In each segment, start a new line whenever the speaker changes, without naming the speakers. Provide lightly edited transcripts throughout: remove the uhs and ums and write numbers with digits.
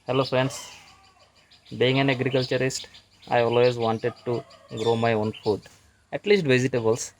Hello friends, being an agriculturist, I always wanted to grow my own food, at least vegetables,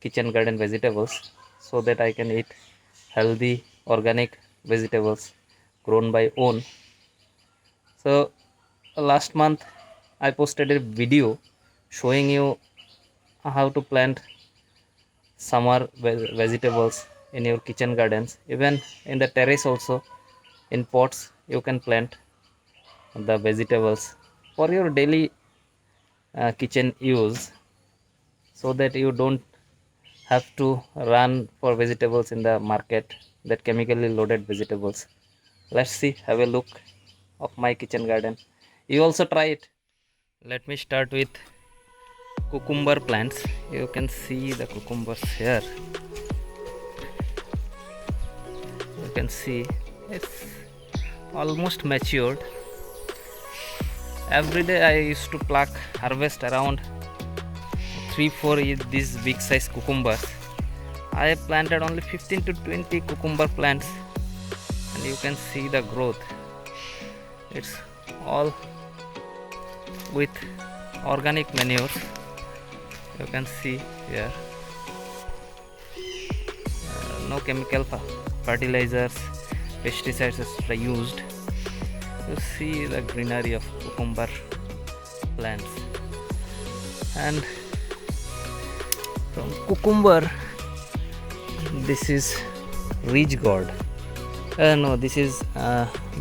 kitchen garden vegetables, so that I can eat healthy organic vegetables grown by own. So last month I posted a video showing you how to plant summer vegetables in your kitchen gardens, even in the terrace also in pots you can plant the vegetables for your daily kitchen use, so that you don't have to run for vegetables in the market, that chemically loaded vegetables. Let's see, have a look of my kitchen garden. You also try it. Let me start with cucumber plants. You can see the cucumbers here. You can see it's almost matured. Every day I used to pluck, harvest around 3-4 these big size cucumbers. I have planted only 15 to 20 cucumber plants, and you can see the growth. It's all with organic manures. You can see here, no chemical fertilizers, pesticides are used. You see the greenery of cucumber plants. And from cucumber, this is ridge gourd. No, this is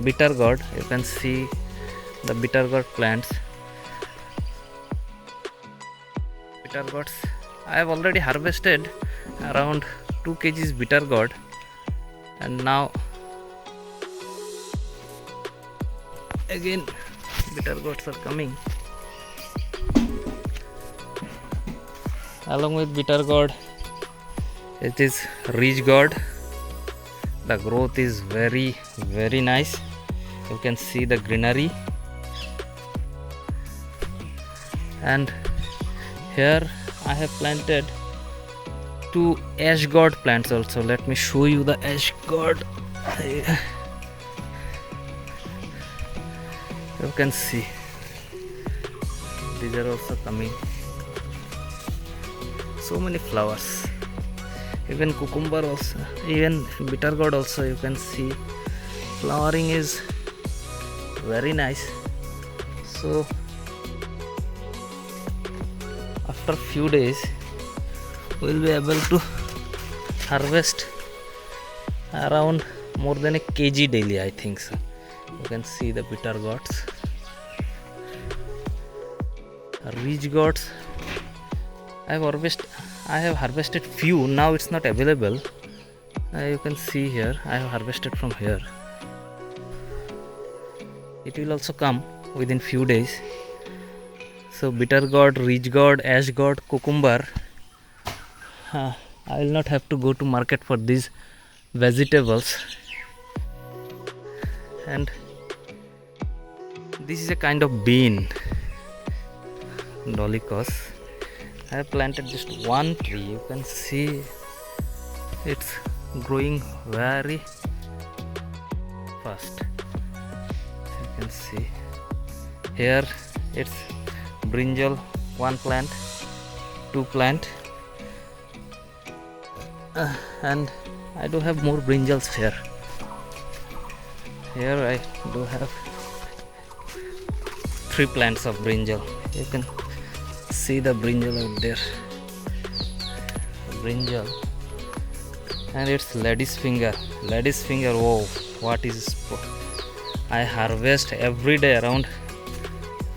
bitter gourd. You can see the bitter gourd plants. Bitter gourds, I have already harvested around 2 kgs bitter gourd, and now again bitter gourds are coming. Along with bitter gourd, it is ridge gourd. The growth is very nice. You can see the greenery. And here I have planted 2 ash gourd plants also. Let me show you the ash gourd. You can see these are also coming. So many flowers. Even cucumber also, even bitter gourd also, you can see flowering is very nice. So after few days we will be able to harvest around more than a kg daily, I think so. You can see the bitter gourds, ridge gourds. I have harvested few. Now it's not available. You can see here, I have harvested from here. It will also come within few days. So bitter gourd, ridge gourd, ash gourd, cucumber. I will not have to go to market for these vegetables. And this is a kind of bean, dolichos. I have planted just one tree. You can see it's growing very fast. You can see here it's brinjal, 1 plant, 2 plant, and I do have more brinjals here. Here I do have 3 plants of brinjal. You can see the brinjal out there. Brinjal, and it's lady's finger. Lady's finger. Oh, what is this? I harvest every day around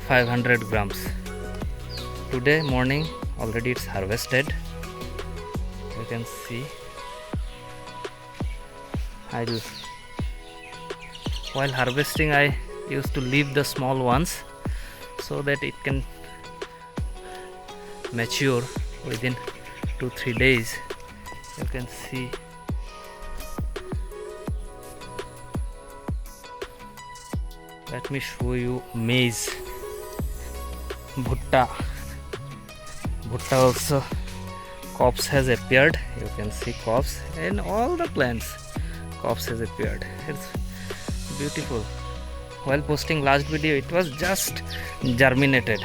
500 grams. Today morning already it's harvested. You can see. While harvesting, I used to leave the small ones so that it can mature within 2-3 days. You can see let me show you maize, bhutta also. Copse has appeared. You can see copse in all the plants. Copse has appeared. It's beautiful. while posting last video it was just germinated.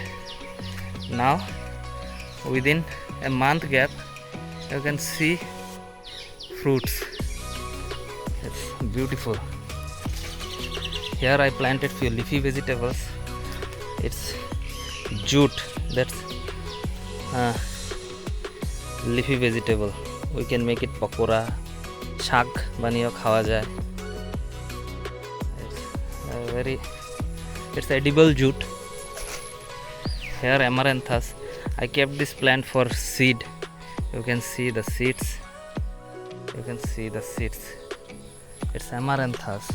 Now within a month gap you can see fruits. It's beautiful. Here I planted few leafy vegetables. It's jute, that's leafy vegetable. We can make it pakora, shak baniyo khawa jay. It's edible jute. Here amaranthus. I kept this plant for seed. You can see the seeds. It's amaranthus.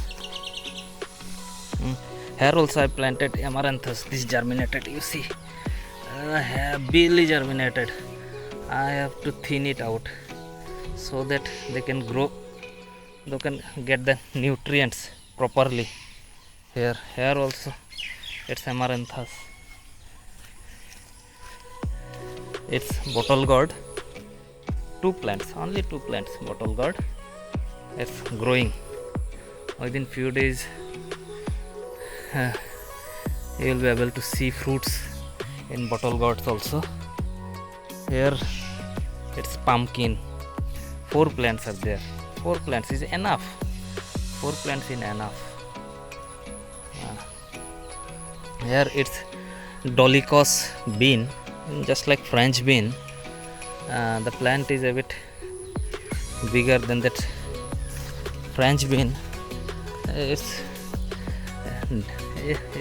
Here also I planted amaranthus. This germinated, you see, barely germinated. I have to thin it out so that they can grow, they can get the nutrients properly. Here also it's amaranthus. It's bottle gourd. Only two plants, bottle gourd. It's growing. Within few days you will be able to see fruits in bottle gourds also. Here it's pumpkin. 4 plants are there. 4 plants is enough. 4 plants is enough. Here it's dolichos bean, just like French bean. The plant is a bit bigger than that French bean.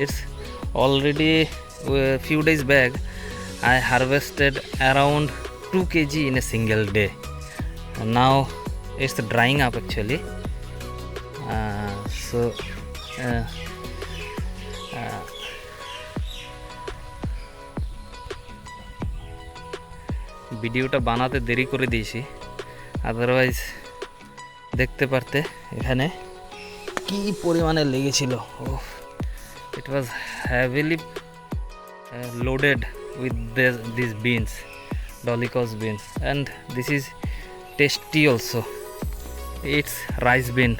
It's already a few days back I harvested around 2 kg in a single day. Now it's drying up actually. ভিডিওটা বানাতে দেরি করে দিয়েছি, otherwise দেখতে পারতে এখানে কি পরিমাণে লেগেছিল। It was heavily loaded with these beans, dolichos beans, and this is tasty also. It's rice bean,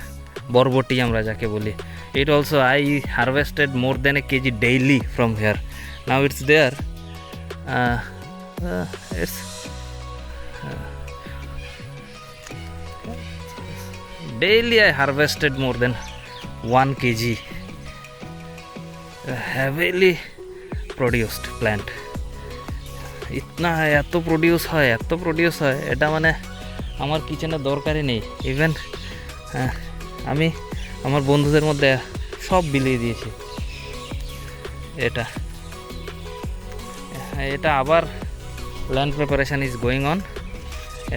borboti amra jake boli. It also I harvested more than a kg daily from here. Now it's there. It's daily I harvested more than 1 kg. Heavily produced plant. ইতনা এত produce হয় এটা মানে আমার কিচেনে দরকারই নেই। Even আমি আমার বন্ধুদের মধ্যে সব বিলিয়ে দিয়েছি। এটা আবার land preparation is going on.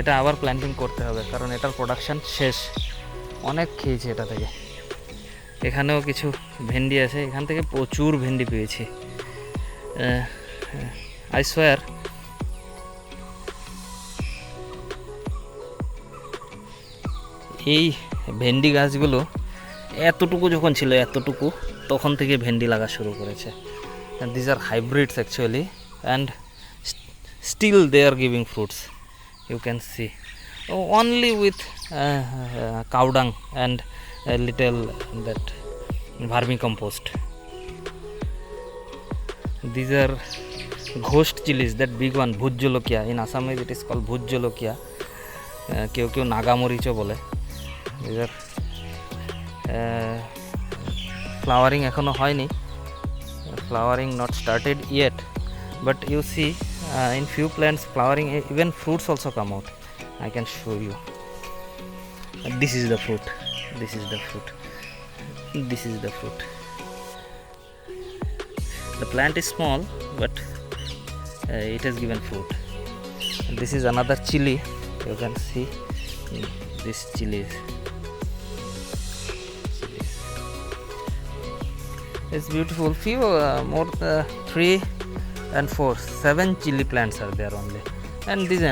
এটা আবার প্ল্যান্টিং করতে হবে, কারণ এটার প্রোডাকশন শেষ। অনেক খেয়েছি এটা থেকে। এখানেও কিছু ভেন্ডি আছে, এখান থেকে প্রচুর ভেন্ডি পেয়েছি। আই সোয়ার এই ভেন্ডি গাছগুলো এতটুকু যখন ছিল, তখন থেকে ভেন্ডি লাগা শুরু করেছে। This are hybrids actually, and still they are giving fruits. You can see only with cow dung and a little that vermicompost. These are ghost chilies, that big one, bhut jolokia. In Assamese it is called bhut jolokia. কেউ নাগা মরিচও বলে। These are flowering এখনো হয়নি, flowering not started yet, but you see in few plants flowering, even fruits also come out. I can show you. This is the fruit. The plant is small, but it has given fruit. And this is another chili. You can see this chilies. It's beautiful. Few more 3 and 4, 7 chili plants are there only, and this is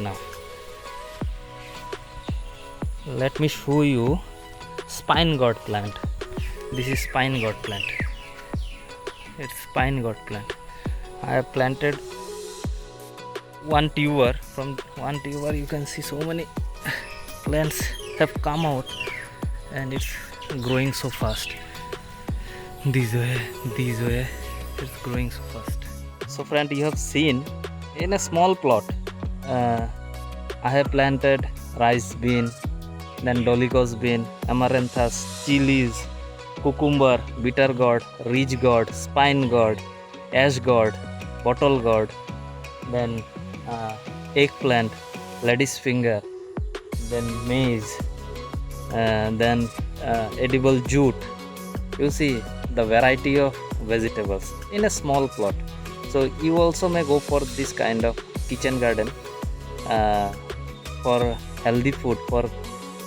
enough. Let me show you spine gourd plant. This is spine gourd plant. It's spine gourd plant. I have planted one tuber. From one tuber you can see so many plants have come out, and it's growing so fast. this way, it's growing so fast. So friend, you have seen in a small plot, uh, I have planted rice bean, then dolichos bean, amaranthus, chilies, cucumber, bitter gourd, ridge gourd, spine gourd, ash gourd, bottle gourd, then eggplant, lady's finger, then maize, then edible jute. You see the variety of vegetables in a small plot. So you also may go for this kind of kitchen garden uh, for healthy food, for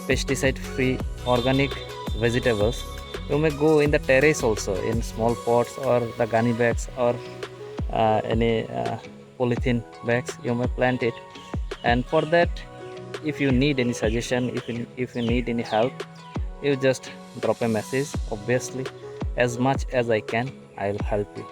pesticide free organic vegetables. You may go in the terrace also in small pots or the gunny bags or any polythene bags. You may plant it, and for that, if you need any suggestion, if you need any help, you just drop a message. Obviously, as much as I can, I'll help you.